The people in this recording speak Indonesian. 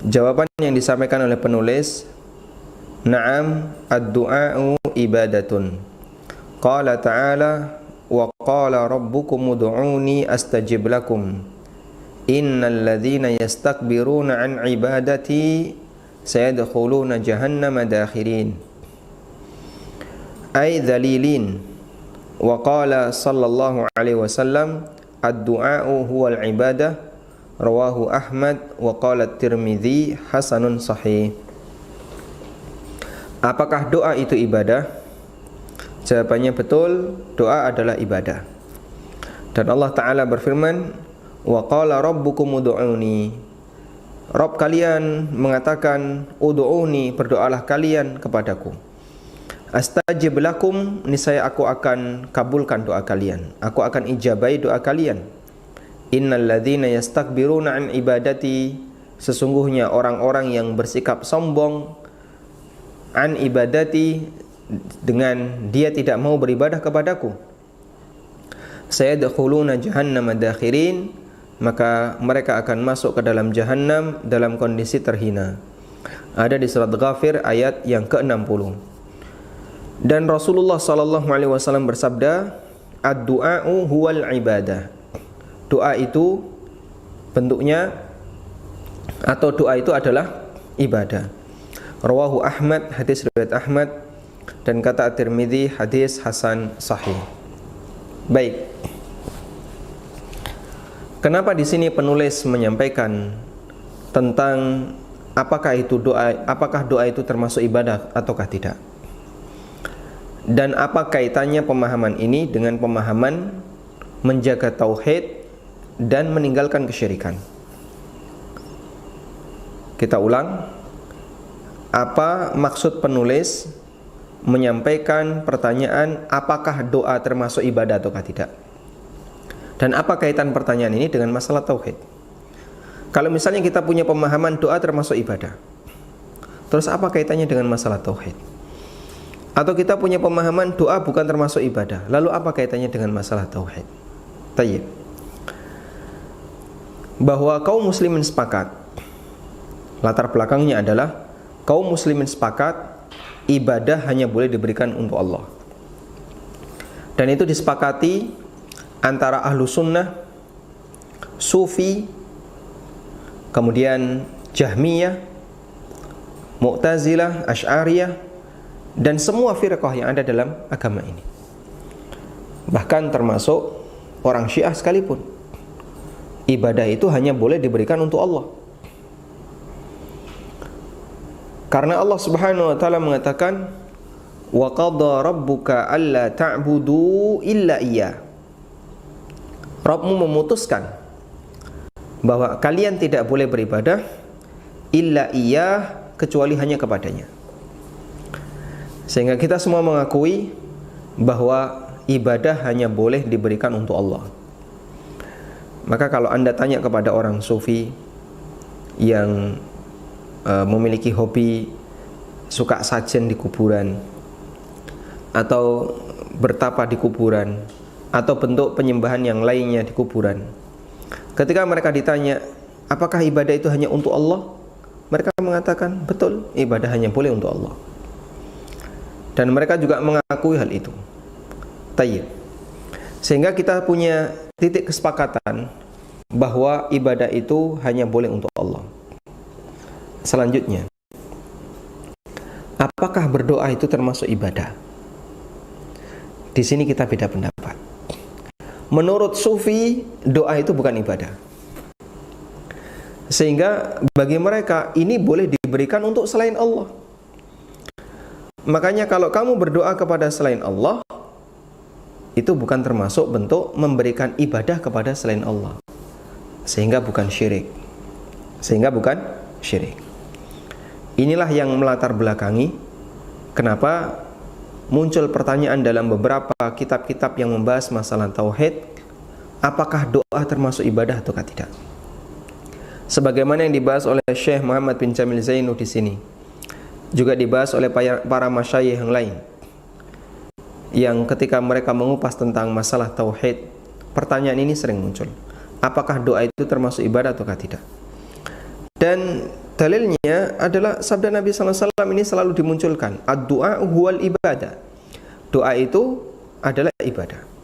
Jawaban yang disampaikan oleh penulis, na'am, ad-du'a'u ibadatun. Qala ta'ala, wa qala rabbukum ud'uni astajib lakum. Innal ladzina yastakbiruna an ibadati sayadkhuluna jahannama dakhirin. Ay dhalilin. Wa qala sallallahu alaihi wasallam, ad-du'a'u huwal ibadah. Rawahu Ahmad wa qala Tirmidzi hasanun sahih. Apakah doa itu ibadah? Jawabannya betul, doa adalah ibadah. Dan Allah Ta'ala berfirman, wa qala rabbukum ud'uni. Rabb kalian mengatakan, ud'uni, berdoalah kalian kepadaku. Astajib lakum, niscaya aku akan kabulkan doa kalian. Aku akan ijabai doa kalian. Innal ladzina yastakbiruna an ibadati, sesungguhnya orang-orang yang bersikap sombong an ibadati, dengan dia tidak mau beribadah kepadaku, sayadkhuluna jahannama dakhirin, maka mereka akan masuk ke dalam jahannam dalam kondisi terhina. Ada di surat Ghafir ayat yang ke-60. Dan Rasulullah sallallahu alaihi wasallam bersabda, ad-du'a'u huwal ibadah. Doa itu bentuknya, atau doa itu adalah ibadah. Rawahu Ahmad, hadis riwayat Ahmad, dan kata At-Tirmidzi hadis hasan sahih. Baik. Kenapa di sini penulis menyampaikan tentang apakah doa itu termasuk ibadah ataukah tidak? Dan apa kaitannya pemahaman ini dengan pemahaman menjaga tauhid dan meninggalkan kesyirikan? Kita ulang. Apa maksud penulis menyampaikan pertanyaan apakah doa termasuk ibadah ataukah tidak? Dan apa kaitan pertanyaan ini dengan masalah tauhid? Kalau misalnya kita punya pemahaman doa termasuk ibadah, terus apa kaitannya dengan masalah tauhid? Atau kita punya pemahaman doa bukan termasuk ibadah, lalu apa kaitannya dengan masalah tauhid? Tayyib. Bahwa kaum muslimin sepakat, latar belakangnya adalah kaum muslimin sepakat ibadah hanya boleh diberikan untuk Allah. Dan itu disepakati antara ahlu sunnah, sufi, kemudian Jahmiyah, Mu'tazilah, Asy'ariyah, dan semua firqah yang ada dalam agama ini. Bahkan termasuk orang Syiah sekalipun, ibadah itu hanya boleh diberikan untuk Allah. Karena Allah Subhanahu wa taala mengatakan, wa qadha rabbuka alla ta'budu illa iyyah. Rabbmu memutuskan bahwa kalian tidak boleh beribadah illa iyyah, kecuali hanya kepadanya. Sehingga kita semua mengakui bahwa ibadah hanya boleh diberikan untuk Allah. Maka kalau Anda tanya kepada orang sufi yang memiliki hobi suka sajen di kuburan, atau bertapa di kuburan, atau bentuk penyembahan yang lainnya di kuburan, ketika mereka ditanya apakah ibadah itu hanya untuk Allah, mereka mengatakan betul, ibadah hanya boleh untuk Allah. Dan mereka juga mengakui hal itu. Tayyib. Sehingga kita punya titik kesepakatan bahwa ibadah itu hanya boleh untuk Allah. Selanjutnya, apakah berdoa itu termasuk ibadah? Di sini kita beda pendapat. Menurut sufi, doa itu bukan ibadah. Sehingga bagi mereka ini boleh diberikan untuk selain Allah. Makanya kalau kamu berdoa kepada selain Allah, itu bukan termasuk bentuk memberikan ibadah kepada selain Allah. Sehingga bukan syirik. Inilah yang melatar belakangi kenapa muncul pertanyaan dalam beberapa kitab-kitab yang membahas masalah tauhid, apakah doa termasuk ibadah atau tidak? Sebagaimana yang dibahas oleh Syekh Muhammad bin Jamil Zainu di sini, juga dibahas oleh para masyayikh yang lain, yang ketika mereka mengupas tentang masalah tauhid, pertanyaan ini sering muncul. Apakah doa itu termasuk ibadah atau tidak? Dan Dalilnya adalah sabda Nabi SAW ini selalu dimunculkan, ad-du'a huwal ibadah. Doa itu adalah ibadah.